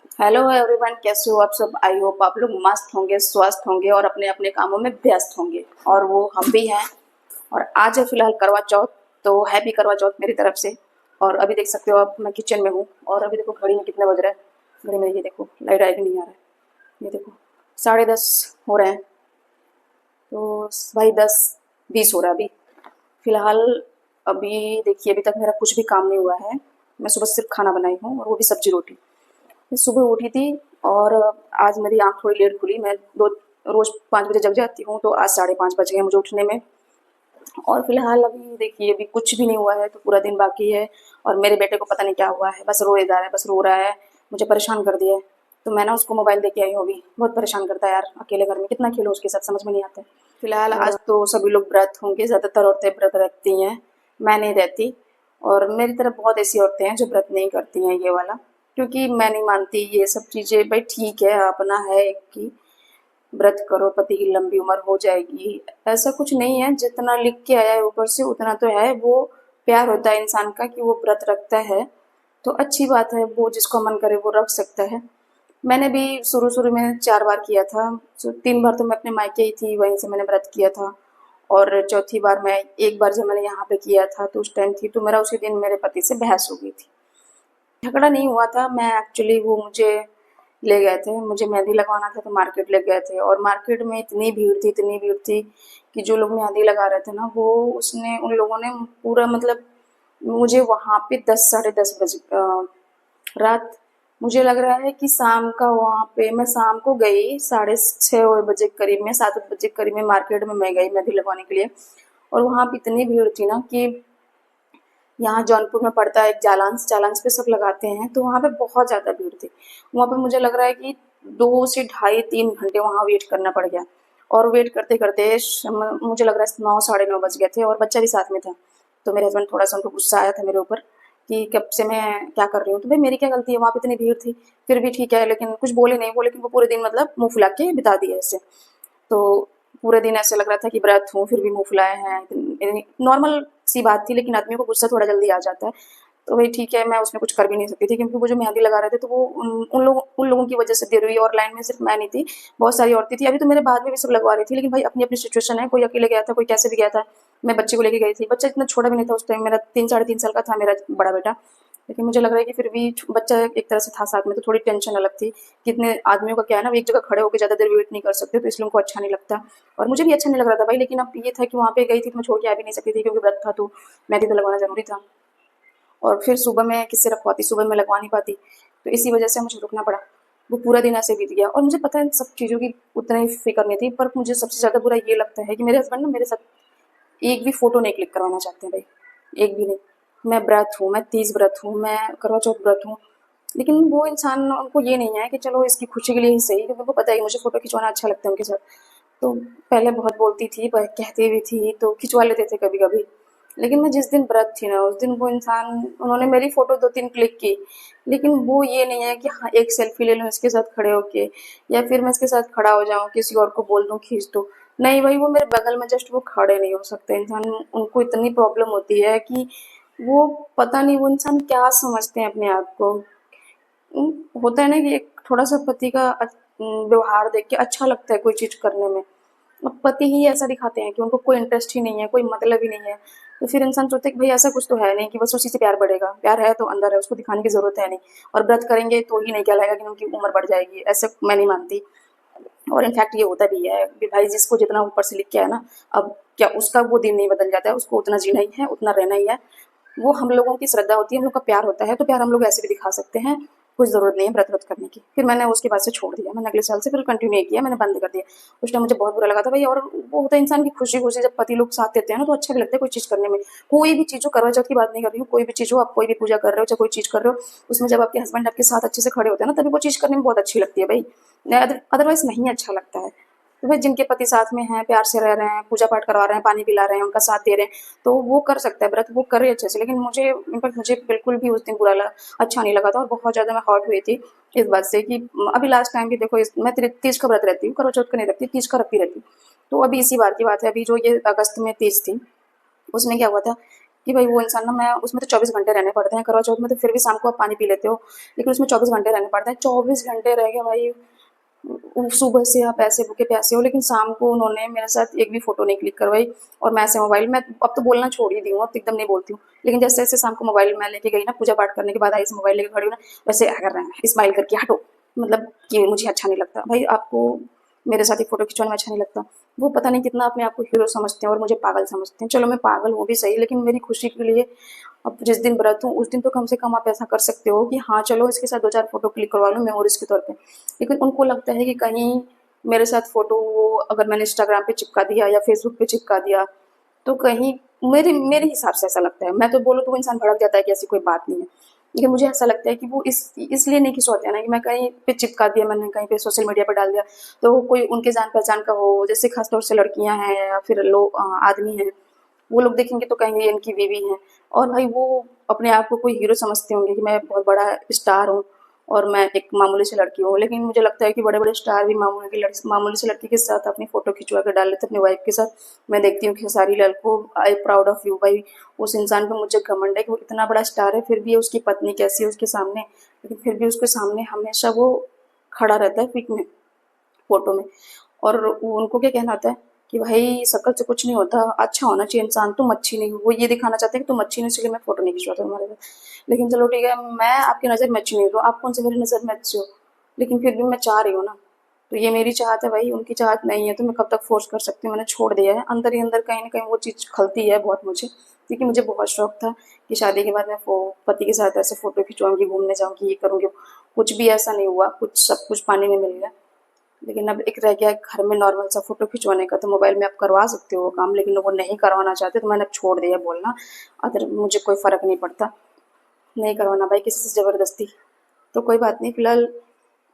Hello everyone, कैसे हो आप सब। आई होप आप लोग मस्त होंगे, स्वस्थ होंगे और अपने अपने कामों में व्यस्त होंगे, और वो हम भी हैं। और आज है फिलहाल करवा चौथ, तो हैप्पी करवा चौथ मेरी तरफ से। और अभी देख सकते हो आप, मैं किचन में हूँ और अभी देखो घड़ी में कितने बज रहे हैं। घड़ी में ये देखो, लाइट आएगी नहीं आ रहा है, ये देखो 10:30 हो रहे हैं। तो भाई 10:20 हो रहा है अभी फिलहाल। अभी देखिए, अभी तक मेरा कुछ भी काम नहीं हुआ है। मैं सुबह सिर्फ खाना बनाई हूँ और वो भी सब्जी रोटी। मैं सुबह उठी थी और आज मेरी आँख थोड़ी लेट खुली। मैं दो रोज़ 5 बजे जग जाती हूँ, तो आज 5:30 बज गए मुझे उठने में। और फिलहाल अभी देखिए, अभी कुछ भी नहीं हुआ है, तो पूरा दिन बाकी है। और मेरे बेटे को पता नहीं क्या हुआ है, बस रोए जा रहा है, बस रो रहा है, मुझे परेशान कर दिया है। तो मैं ना उसको मोबाइल दे के आई हूँ अभी। बहुत परेशान करता है यार, अकेले घर में कितना खेलो उसके साथ, समझ में नहीं आता है। फिलहाल आज तो सभी लोग व्रत होंगे, ज़्यादातर औरतें व्रत रखती हैं। मैं नहीं रहती। और मेरी तरफ बहुत ऐसी औरतें हैं जो व्रत नहीं करती हैं ये वाला, क्योंकि मैं नहीं मानती ये सब चीज़ें। भाई ठीक है, अपना है कि व्रत करो, पति की लंबी उम्र हो जाएगी, ऐसा कुछ नहीं है। जितना लिख के आया है ऊपर से उतना तो है। वो प्यार होता है इंसान का कि वो व्रत रखता है, तो अच्छी बात है। वो जिसको मन करे वो रख सकता है। मैंने भी शुरू-शुरू में 4 बार किया था। 3 बार तो मैं अपने मायके ही थी, वहीं से मैंने व्रत किया था। और चौथी बार मैं एक बार जब मैंने यहाँ पे किया था, तो उस टाइम थी, तो मेरा उसी दिन मेरे पति से बहस हो गई थी। झगड़ा नहीं हुआ था, मैं एक्चुअली वो मुझे ले गए थे, मुझे मेहंदी लगवाना था, तो मार्केट ले गए थे। और मार्केट में इतनी भीड़ थी कि जो लोग मेहंदी लगा रहे थे ना, वो उसने उन लोगों ने पूरा मतलब मुझे वहाँ पे 10 साढ़े 10 बजे रात, मुझे लग रहा है कि शाम का, वहाँ पे मैं शाम को गई 6:30 बजे करीब में, 7 बजे करीब में मार्केट में मैं गई मेहंदी लगवाने के लिए। और वहाँ पे इतनी भीड़ थी ना कि यहाँ जौनपुर में पड़ता है एक जालांस, जालांस पे सब लगाते हैं, तो वहाँ पे बहुत ज़्यादा भीड़ थी। वहाँ पे मुझे लग रहा है कि 2 से ढाई 3 घंटे वहाँ वेट करना पड़ गया। और वेट करते करते मुझे लग रहा है 9 साढ़े 9 बज गए थे, और बच्चा भी साथ में था। तो मेरे हस्बैंड, थोड़ा सा उनको गुस्सा आया था मेरे ऊपर कि कब से मैं क्या कर रही हूँ। तो भाई मेरी क्या गलती है, वहाँ पे इतनी भीड़ थी। फिर भी ठीक है, लेकिन कुछ बोले नहीं वो, लेकिन वो पूरे दिन मतलब मुंह फुला के बिता दिए ऐसे। तो पूरे दिन ऐसे लग रहा था कि व्रत हूँ, फिर भी मुंह फुलाए हैं। नॉर्मल सी बात थी, लेकिन आदमी को गुस्सा थोड़ा जल्दी आ जाता है। तो भाई ठीक है, मैं उसमें कुछ कर भी नहीं सकती थी, क्योंकि वो जो मेहंदी लगा रहे थे, तो वो उन लोगों की वजह से देर हुई। और लाइन में सिर्फ मैं नहीं थी, बहुत सारी औरतें थी। अभी तो मेरे बाद में भी सब लगवा रही थी, लेकिन भाई अपनी अपनी सिचुएशन है। कोई अकेले गया था, कोई कैसे भी गया था। मैं बच्चे को लेके गई थी, बच्चा इतना छोटा भी नहीं था उस टाइम, मेरा 3 साढ़े 3 साल का था मेरा बड़ा बेटा। लेकिन मुझे लग रहा है कि फिर भी बच्चा एक तरह से था साथ में, तो थोड़ी टेंशन अलग थी। कितने आदमियों का क्या है ना, वो एक जगह खड़े होकर ज़्यादा देर वेट नहीं कर सकते, तो इसलिए उनको अच्छा नहीं लगता। और मुझे भी अच्छा नहीं लग रहा था भाई, लेकिन अब ये था कि वहाँ पे गई थी तो मैं छोड़ के आ भी नहीं सकती थी, क्योंकि व्रत था, तो मेहंदी तो लगवाना ज़रूरी था। और फिर सुबह मैं किससे रखवाती, सुबह मैं लगवा नहीं पाती, तो इसी वजह से मुझे रुकना पड़ा। वो पूरा दिन ऐसे बीत गया, और मुझे पता है इन सब चीज़ों की उतना ही फ़िक्र नहीं थी। पर मुझे सबसे ज़्यादा बुरा ये लगता है कि मेरे हस्बैंड ना मेरे साथ एक भी फ़ोटो नहीं क्लिक करवाना चाहते हैं भाई, एक भी नहीं। मैं व्रत हूँ, मैं तीज व्रत हूँ, मैं करवा चौथ व्रत हूँ, लेकिन वो इंसान, उनको ये नहीं है कि चलो इसकी खुशी के लिए ही सही, क्योंकि उनको पता है कि मुझे फ़ोटो खिंचवाना अच्छा लगता है उनके साथ। तो पहले बहुत बोलती थी, कहती भी थी, तो खिंचवा लेते थे कभी-कभी। लेकिन मैं जिस दिन व्रत थी ना, उस दिन वो इंसान, उन्होंने मेरी फ़ोटो 2-3 क्लिक की, लेकिन वो ये नहीं है कि हाँ, एक सेल्फ़ी ले लूँ इसके साथ खड़े होके, या फिर मैं इसके साथ खड़ा हो जाऊँ, किसी और को बोल दूँ खींच दो। नहीं भाई, वो मेरे बगल में जस्ट वो खड़े नहीं हो सकते इंसान। उनको इतनी प्रॉब्लम होती है कि वो, पता नहीं वो इंसान क्या समझते हैं अपने आप को। होता है ना कि एक थोड़ा-सा पति का व्यवहार देख के अच्छा लगता है कोई चीज़ करने में। अब पति ही ऐसा दिखाते हैं कि उनको कोई इंटरेस्ट ही नहीं है, कोई मतलब ही नहीं है। तो फिर इंसान सोचता है कि भाई ऐसा कुछ तो है नहीं कि बस उसी से प्यार बढ़ेगा। प्यार है तो अंदर है, उसको दिखाने की ज़रूरत है नहीं। और व्रत करेंगे तो ही नहीं कहलाएगा कि उनकी उम्र बढ़ जाएगी, ऐसा मैं नहीं मानती। और इनफैक्ट ये होता भी है कि भाई जिसको जितना ऊपर से लिख के आया ना, अब क्या उसका वो दिन नहीं बदल जाता है, उसको उतना जीना ही है, उतना रहना ही है। वो हम लोगों की श्रद्धा होती है, हम लोग का प्यार होता है, तो प्यार हम लोग ऐसे भी दिखा सकते हैं। कुछ ज़रूरत नहीं है व्रत-व्रत करने की। फिर मैंने उसके बाद से छोड़ दिया, मैंने अगले साल से फिर कंटिन्यू नहीं किया, मैंने बंद कर दिया। उस टाइम मुझे बहुत बुरा लगा था भाई। और वो होता है इंसान की खुशी-खुशी, जब पति लोग साथ देते हैं ना, तो अच्छा भी लगता है कोई चीज़ करने में। कोई भी चीज़ हो, करवा चौथ की बात नहीं कर रही हूँ, कोई भी चीज़ हो, आप कोई भी पूजा कर रहे हो, चाहे कोई चीज़ कर रहे हो, उसमें जब आपके हस्बैंड आपके साथ अच्छे से खड़े होते हैं ना, तभी वो चीज़ करने में बहुत अच्छी लगती है भाई। अदरवाइज़ नहीं अच्छा लगता है। तो भाई जिनके पति साथ में हैं, प्यार से रह रहे हैं, पूजा पाठ करवा रहे हैं, पानी पिला रहे हैं, उनका साथ दे रहे हैं, तो वो कर सकता है व्रत, वो करे अच्छे से। लेकिन मुझे, इनफैक्ट मुझे बिल्कुल भी उस दिन बुरा लगा, अच्छा नहीं लगा था, और बहुत ज़्यादा मैं हर्ट हुई थी इस बात से कि अभी लास्ट टाइम भी देखो, मैं तीज का व्रत रहती हूँ, करवा चौथ का नहीं रखती, तीज का रखती रहती हूँ। तो अभी इसी बार की बात है, अभी जो ये अगस्त में तीज थी, उसमें क्या हुआ था कि भाई वो इंसान ना, मैं उसमें तो 24 घंटे रहने पड़ते हैं, करवा चौथ में तो फिर भी शाम को आप पानी पी लेते हो, लेकिन उसमें 24 घंटे रहने पड़ते हैं। 24 घंटे रह गए भाई, सुबह से आप ऐसे भूखे प्यासे हो, लेकिन शाम को उन्होंने मेरे साथ एक भी फोटो नहीं क्लिक करवाई। और मैं ऐसे मोबाइल में अब तो बोलना छोड़ ही दी हूँ, अब तो एकदम नहीं बोलती हूँ, लेकिन जैसे जैसे शाम को मोबाइल मैं लेके गई ना, पूजा पाठ करने के बाद आई से मोबाइल लेके खड़ी हूँ ना, वैसे क्या कर रहे हैं, स्माइल करके हटो, मतलब कि मुझे अच्छा नहीं लगता भाई। आपको मेरे साथ ही फोटो खिंचवाने में अच्छा नहीं लगता। वो पता नहीं कितना अपने आप को हीरो समझते हैं और मुझे पागल समझते हैं। चलो मैं पागल हूँ भी सही, लेकिन मेरी खुशी के लिए अब जिस दिन व्रत हूँ उस दिन तो कम से कम आप ऐसा कर सकते हो कि हाँ चलो इसके साथ 2-4 फोटो क्लिक करवा लूँ मेमोरीज के तौर पे। लेकिन उनको लगता है कि कहीं मेरे साथ फोटो वो अगर मैंने इंस्टाग्राम पे चिपका दिया या फेसबुक पे चिपका दिया, तो कहीं मेरे मेरे हिसाब से ऐसा लगता है। मैं तो बोलूँ तो वो इंसान भड़क जाता है कि ऐसी कोई बात नहीं है, लेकिन मुझे ऐसा लगता है कि वो इसलिए नहीं खिंचवाते हैं ना, कि मैं कहीं पे चिपका दिया, मैंने कहीं पे सोशल मीडिया पे डाल दिया, तो वो कोई उनके जान पहचान का हो, जैसे खासतौर से लड़कियां हैं या फिर लोग आदमी हैं, वो लोग देखेंगे तो कहेंगे ये इनकी बीवी है। और भाई वो अपने आप को कोई हीरो समझते होंगे कि मैं बहुत बड़ा स्टार हूँ और मैं एक मामूली सी लड़की हूँ। लेकिन मुझे लगता है कि बड़े बड़े स्टार भी मामूली सी लड़की के साथ अपनी फोटो खिंचवा कर डाल लेते अपनी वाइफ के साथ। मैं देखती हूँ खेसारी लाल को, आई प्राउड ऑफ यू भाई। उस इंसान पे मुझे घमंड है कि वो इतना बड़ा स्टार है, फिर भी उसकी पत्नी कैसी है उसके सामने, लेकिन फिर भी उसके सामने हमेशा वो खड़ा रहता है पिक में, फोटो में। और उनको क्या कहना होता है कि भाई शक्ल से कुछ नहीं होता, अच्छा होना चाहिए इंसान, तुम अच्छी नहीं हो। वो ये दिखाना चाहते हैं कि तुम अच्छी नहीं, इसलिए मैं फोटो नहीं खिंचवाता तुम्हारे साथ। लेकिन चलो ठीक है, मैं आपकी नज़र में अच्छी नहीं हूँ, आप कौन से मेरी नज़र में अच्छे हो, लेकिन फिर भी मैं चाह रही हूँ ना, तो ये मेरी चाहत है भाई, उनकी चाहत नहीं है, तो मैं कब तक फोर्स कर सकती हूँ। मैंने छोड़ दिया है, अंदर ही अंदर कहीं ना कहीं वो चीज़ खलती है बहुत मुझे, क्योंकि मुझे बहुत शौक था कि शादी के बाद मैं पति के साथ ऐसे फोटो खिंचवाऊंगी, घूमने जाऊंगी, ये करूंगी। कुछ भी ऐसा नहीं हुआ, कुछ सब कुछ पानी में मिल गया। लेकिन अब एक रह गया घर में नॉर्मल सा फोटो खिंचवाने का, तो मोबाइल में आप करवा सकते हो वो काम, लेकिन वो नहीं करवाना चाहते, तो मैंने अब छोड़ दिया बोलना। अगर मुझे कोई फ़र्क नहीं पड़ता, नहीं करवाना भाई किसी से ज़बरदस्ती। तो कोई बात नहीं, फिलहाल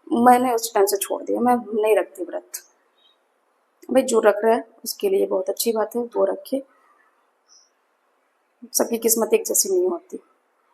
मैंने उस टाइम से छोड़ दिया, मैं नहीं रखती व्रत। भाई जो रख रहा है उसके लिए बहुत अच्छी बात है, वो रखे। सबकी किस्मत एक जैसी नहीं होती।